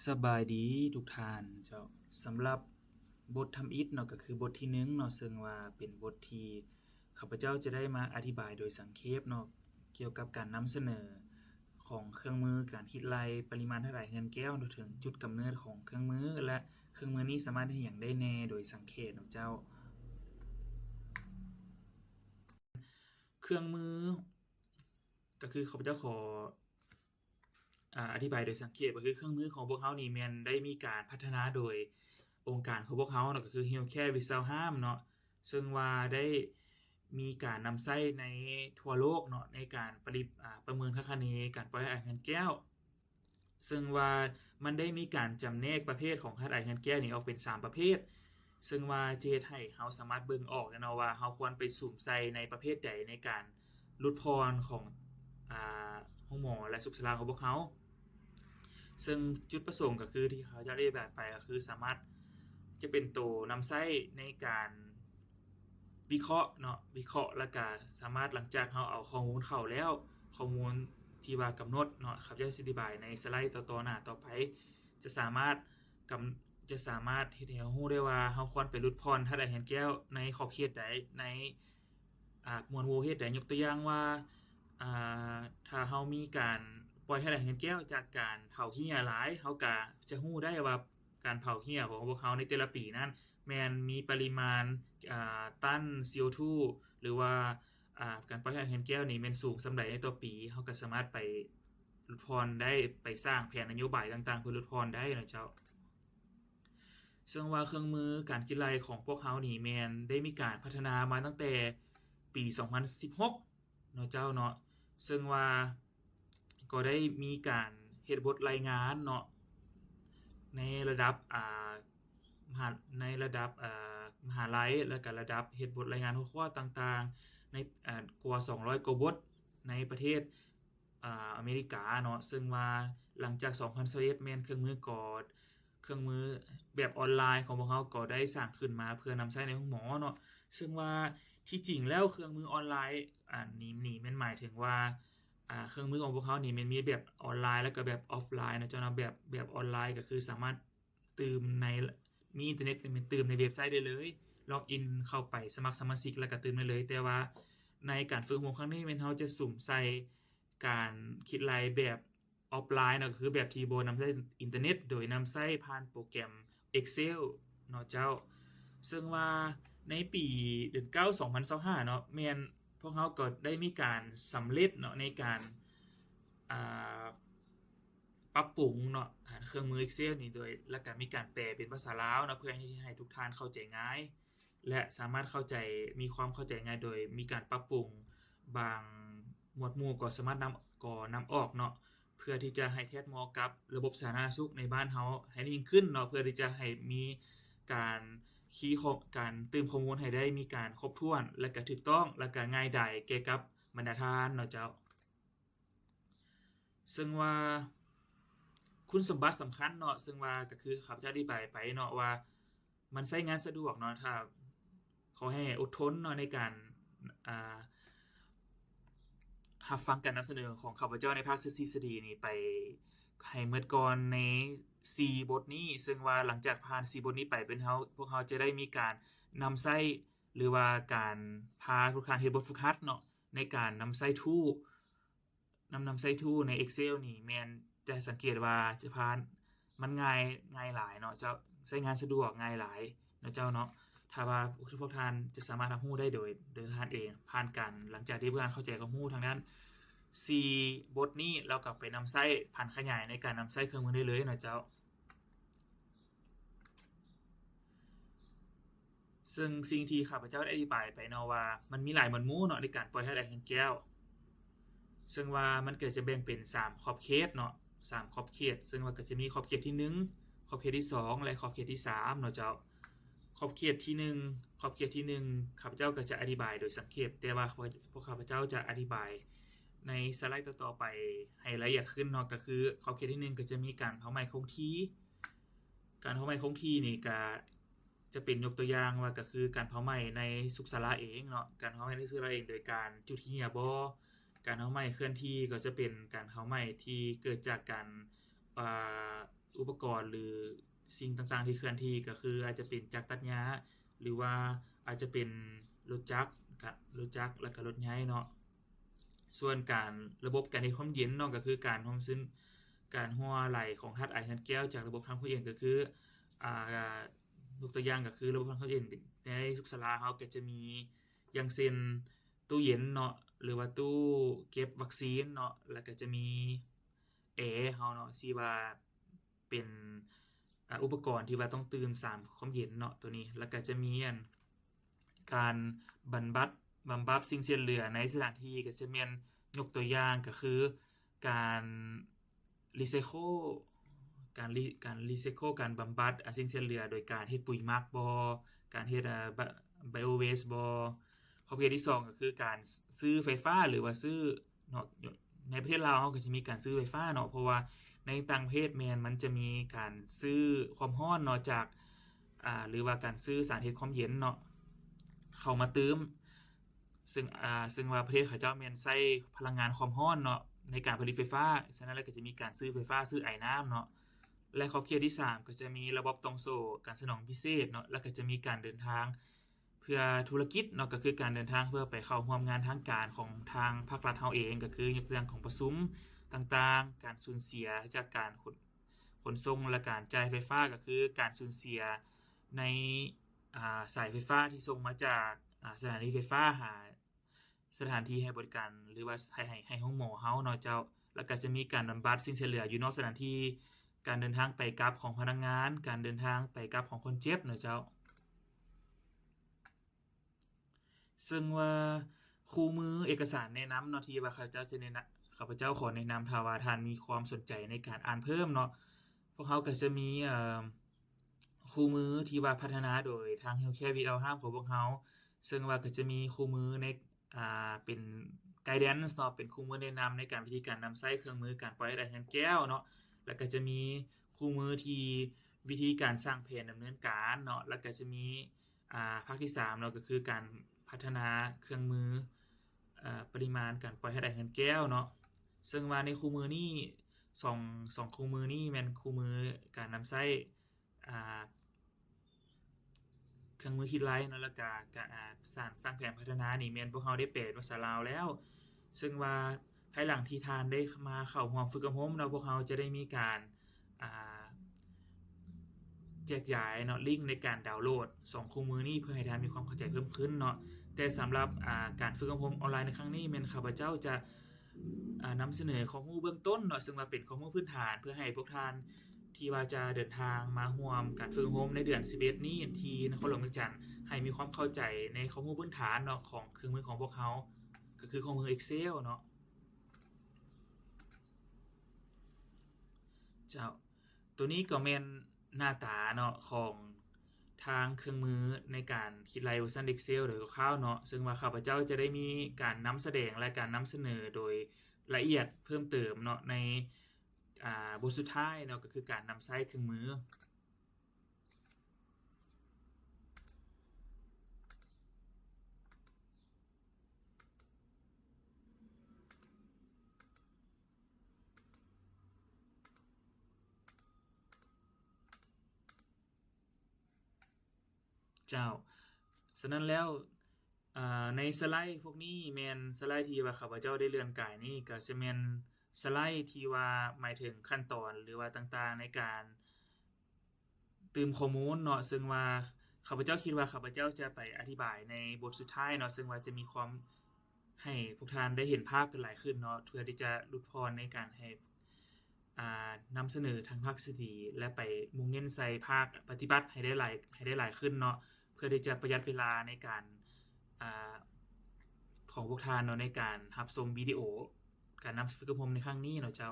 สบายดีทุกท่านเจ้าสำหรับบททำอิฐเนาะก็คือบทที่1เนาะซึ่งว่าเป็นบทที่ข้าพเจ้าจะได้มาอธิบายโดยสังเขปเนาะเกี่ยวกับการนำเสนอของเครื่องมือการคิดไล่ปริมาณเท่าไหร่เงินแก้วเนาะถึงจุดกำเนิดของเครื่องมือและเครื่องมือนี้สามารถเฮ็ดหยังได้แน่โดยสังเขปเนาะเจ้าเครื่องมือก็คือข้าพเจ้าขอ อธิบายโดยสังเขปก็คือเครื่องมือของพวกเขานี่แม่นได้มีการพัฒนาโดยองค์การของพวกเขาเนาะก็คือ Healthcare Without Harm เนาะซึ่งว่าได้มีการนำใช้ในทั่วโลกเนาะในการประเมินค่าคะเนการปล่อยอาหารแก้วซึ่งว่ามันได้มีการจำแนกประเภทของธาตุอาหารแก้วนี่ออกเป็น3ประเภทซึ่งว่าจะเฮ็ดให้เราสามารถเบิ่งออกได้เนาะว่าเราควรไปสุ่มใส่ในประเภทใดในการลดพรของอ่าของหมอและสุขศาลาของพวกเขา ซึ่งจุดประสงค์ก็คือที่เขาจะได้แบบไปก็คือสามารถจะเป็นตัวนำใช้ในการวิเคราะห์เนาะวิเคราะห์แล้วก็สามารถหลังจากเราเอาข้อมูลเข้าแล้วข้อมูลที่ว่ากำหนดเนาะครับจะอธิบายในสไลด์ต่อๆหน้าต่อไปจะสามารถกจะสามารถเฮ็ดให้เรารู้ได้ว่าเราควรไปลดพรถ้าได้เห็นแก้วในขอบเขตใดในมวลโวเฮ็ดใดยกตัวอย่างว่าอ่ถ้าเรามีการปล่อยให้ได้เห็นแก้วจากการเผาเหี้ยหลายเราก็จะรู้ได้ว่าการเผาเหี้ยของพวกเขาในแต่ละปีนั้นแม่นมีปริมาณตัน CO2 หรือว่าการปล่อยให้ได้เห็นแก้วนี่แม่นสูงส่ำใดในต่อปีเราก็สามารถไปลดพรได้ไปสร้างแผนนโยบายต่างๆเพื่อลดพรได้เนาะเจ้า ซึ่งว่าเครื่องมือการกินไลของพวกเขานี่แมนได้มีการพัฒนามาตั้งแต่ปี 2016เนาะเจ้าเนาะซึ่งว่าก็ได้มีการเฮ็ดบทรายงานเนาะในระดับมหาในระดับมหาลัยแล้วก็ระดับเฮ็ดบทรายงานหัวข้อต่างๆในกว่า200กว่าบทในประเทศอเมริกาเนาะซึ่งว่าหลังจาก2021แม่นเครื่องมือกอด เครื่องมือแบบออนไลน์ของพวกเขาก็ได้สร้างขึ้นมาเพื่อนำใช้ในห้องหมอเนาะซึ่งว่าที่จริงแล้วเครื่องมือออนไลน์นี่แม่นหมายถึงว่าเครื่องมือของพวกเขานี่แม่นมีแบบออนไลน์แล้วก็แบบออฟไลน์เนาะเจ้าเนาะแบบออนไลน์ก็คือสามารถตื่มในมีอินเทอร์เน็ตแม่นตื่มในเว็บไซต์ได้เลยล็อกอินเข้าไปสมัครสมาชิกแล้วก็ตื่มได้เลยแต่ว่าในการฝึกอบรมครั้งนี้แม่นเราจะสุ่มใส่การคิดรายแบบออฟไลน์เนาะก็คือแบบที่บ่นำใช้อินเทอร์เน็ตโดยนำใช้ผ่านโปรแกรม Excel เนาะเจ้าซึ่งว่าในปีเดือน9 2025เนาะแม่นพวกเขาก็ได้มีการสำเร็จเนาะในการอ่าปรับปรุงเนาะเครื่องมือ Excel นี่โดยแล้วก็มีการแปลเป็นภาษาลาวเนาะเพื่อให้ทุกท่านเข้าใจง่ายและสามารถเข้าใจมีความเข้าใจง่ายโดยมีการปรับปรุงบางหมวดหมู่ก็สามารถนำออกเนาะ เพื่อที่จะให้เทียบเหมาะกับระบบสาธารณสุขในบ้านเฮาให้ยิ่งขึ้นเนาะเพื่อที่จะให้มีการคีย์การตื่มข้อมูลให้ได้มีการครบถ้วนและก็ถูกต้องและก็ง่ายดายแก่กับบรรดาท่านเนาะเจ้าซึ่งว่าคุณสมบัติสำคัญเนาะซึ่งว่าก็คือข้าพเจ้าอธิบายไปเนาะว่ามันใช้งานสะดวกเนาะถ้าขอให้อดทนเนาะในการอ่า รับฟังการนำเสนอของข้าพเจ้าในภาคทฤษฎีนี่ไปให้หมดก่อนใน4บทนี้ซึ่งว่าหลังจากผ่าน4บทนี้ไปเป็นพวกเราจะได้มีการนำใช้หรือว่าการพาทุกท่านเฮ็ดบทฝึกหัดเนาะในการนำใช้ tool นำใช้ tool ใน Excel นี่แม่นจะสังเกตว่าจะผ่านมันง่ายหลายเนาะเจ้าใช้งานสะดวกง่ายหลายเนาะเจ้าเนาะ ถ้าว่าพวกท่านจะสามารถรับรู้ได้โดยท่านเองผ่านกันหลังจากที่พวกท่านเข้าใจความรู้ทางด้าน4บทนี้แล้วก็ไปนำใช้ผันขยายในการนำใช้เครื่องมือได้เลยเนาะเจ้าซึ่งสิ่งที่ข้าพเจ้าได้อธิบายไปเนาะว่ามันมีหลายหมวดหมู่เนาะในการปล่อยให้ได้เห็นแก้วซึ่งว่ามันก็จะแบ่งเป็น3ขอบเขตเนาะ3ขอบเขตซึ่งว่าก็จะมีขอบเขตที่1ขอบเขตที่2และขอบเขตที่3เนาะเจ้า ขอบเขตที่1ขอบเขตที่1ข้าพเจ้าก็จะอธิบายโดยสังเขปแต่ว่าพวกข้าพเจ้าจะอธิบายในสไลด์ต่อๆไปให้ละเอียดขึ้นเนาะก็คือขอบเขตที่1ก็จะมีการเผาไหม้คงที่การเผาไหม้คงที่นี่ก็จะเป็นยกตัวอย่างว่าก็คือการเผาไหม้ในสุขศาลาเองเนาะการเผาไหม้ในสุขศาลาเองโดยการจุดเหี่ยบ่การเผาไหม้เคลื่อนที่ก็จะเป็นการเผาไหม้ที่เกิดจากการอ่า อุปกรณ์หรือสิ่งต่างๆที่เคลื่อนที่ก็คืออาจจะเป็นจักรตัดหญ้าหรือว่าอาจจะเป็นรถจักรแล้วก็รถใหญ่เนาะส่วนการระบบการเฮ็ดความเย็นเนาะก็คือการความซึ้นการรั่วไหลของธาตุไอธาตุแก้วจากระบบทำความเย็นก็คืออ่ายกตัวอย่างก็คือระบบทำความเย็นในสุขศาลาเฮาก็จะมีอย่างเช่นตู้เย็นเนาะหรือว่าตู้เก็บวัคซีนเนาะแล้วก็จะมีแอร์เฮาเนาะที่ว่าเป็นอุปกรณ์ที่ว่าต้องตื่นสร้างความเย็นเนาะตัวนี้แล้วก็จะมีการบำบัดสิ่งเสียเหลือในสถานที่ก็จะแม่นยกตัวอย่างก็คือการรีไซเคิลการรีไซเคิลการบำบัดสิ่งเสียเหลือโดยการเฮ็ดปุ๋ยหมักบ่การเฮ็ดbio waste บ่ข้อประเภทที่2ก็คือการซื้อไฟฟ้าหรือว่าซื้อเนาะในประเทศลาวเฮาก็สิมีการซื้อไฟฟ้าเนาะเพราะว่าในต่างประเทศแม่นมันจะมีการซื้อความร้อนเนาะจากหรือว่าการซื้อสารเฮ็ดความเย็นเนาะเข้ามาเติมซึ่งว่าประเทศเขาเจ้าแม่นใช้พลังงานความร้อนเนาะในการผลิตไฟฟ้าฉะนั้นแล้วก็จะมีการซื้อไฟฟ้าซื้อไอน้ำเนาะและขอบเขตที่3ก็จะมีระบบต้องโซ่การสนองพิเศษเนาะแล้วก็จะมีการเดินทางเพื่อธุรกิจเนาะก็คือการเดินทางเพื่อไปเข้าร่วมงานทางการของทางภาครัฐเฮาเองก็คือยกตัวอย่างของประชุมต่างๆการสูญเสียจากการขนส่งและการจ่ายไฟฟ้าก็คือการสูญเสียในสายไฟฟ้าที่ส่งมาจากสถานีไฟฟ้าหาสถานที่ให้บริการหรือว่าให้โรงหมอเฮาเนาะเจ้าแล้วก็จะมีการบำบัดสิ่งเสียเหลืออยู่นอกสถานที่การเดินทางไปกลับของพนักงานการเดินทางไปกลับของคนเจ็บเนาะเจ้าซึ่งว่าคู่มือเอกสารแนะนำเนาะที่ว่าข้าพเจ้าขอแนะนำถ้าว่าท่านมีความสนใจในการอ่านเพิ่มเนาะพวกเขาก็จะมีคู่มือที่ว่าพัฒนาโดยทาง Healthcare Without Harm ของพวกเขาซึ่งว่าก็จะมีคู่มือในเป็น guidance เนาะเป็นคู่มือแนะนำในการวิธีการนำใช้เครื่องมือการปล่อยไอแทนแก้วเนาะแล้วก็จะมีคู่มือที่วิธีการสร้างแผนดำเนินการเนาะแล้วก็จะมีภาคที่3เนาะก็คือการพัฒนาเครื่องมือปริมาณการปล่อยไอแทนแก้วเนาะซึ่งว่าในคู่มือนี้2คู่มือนี้แม่นคู่มือการนำใช้เครื่องมือคิดไลท์เนาะแล้วก็การสร้างแผนพัฒนานี่แม่นพวกเราได้แปลเป็นภาษาลาวแล้วซึ่งว่าภายหลังที่ท่านได้มาเข้าร่วมฝึกอบรมเนาะพวกเราจะได้มีการแจกจ่ายเนาะลิงก์ในการดาวน์โหลด2คู่มือนี้เพื่อให้ท่านมีความเข้าใจเพิ่มขึ้นเนาะแต่สำหรับการฝึกอบรมออนไลน์ในครั้งนี้แม่นข้าพเจ้าจะนำเสนอข้อมูลเบื้องต้นเนาะซึ่งว่าเป็นข้อมูลพื้นฐานเพื่อให้พวกท่านที่ว่าจะเดินทางมาร่วมการฝึกอบรมในเดือน11นี้ที่นครหลวงเวียงจันทน์ให้มีความเข้าใจในข้อมูลพื้นฐานเนาะของเครื่องมือของพวกเขาก็คือข้อมูล Excel เนาะเจ้าตัวนี้ก็แม่นหน้าตาเนาะของทางเครื่องมือในการคิดรายเวอร์ชัน Excel โดยคร่าวๆเนาะซึ่งว่าข้าพเจ้าจะได้มีการนำแสดงและการนำเสนอโดยละเอียดเพิ่มเติมเนาะในบทสุดท้ายเนาะก็คือการนำใช้เครื่องมือเจ้าฉะนั้นแล้วในสไลด์พวกนี้แม่นสไลด์ที่ว่าข้าพเจ้าได้เลื่อนกายนี่ก็สิแม่นสไลด์ที่ว่าหมายถึงขั้นตอนหรือว่าต่างๆในการเติมข้อมูลเนาะซึ่งว่าข้าพเจ้าคิดว่าข้าพเจ้าจะไปอธิบายในบทสุดท้ายเนาะซึ่งว่าจะมีความให้พวกท่านได้เห็นภาพกันหลายขึ้นเนาะเพื่อที่จะลดพรในการให้นำเสนอทางภาคทฤษฎีและไปมุ่งเน้นใส่ภาคปฏิบัติให้ได้หลายขึ้นเนาะเพื่อที่จะประหยัดเวลาในการของพวกท่านเนาะในการรับชมวิดีโอการนำฝึกอบรมในครั้งนี้เนาะเจ้า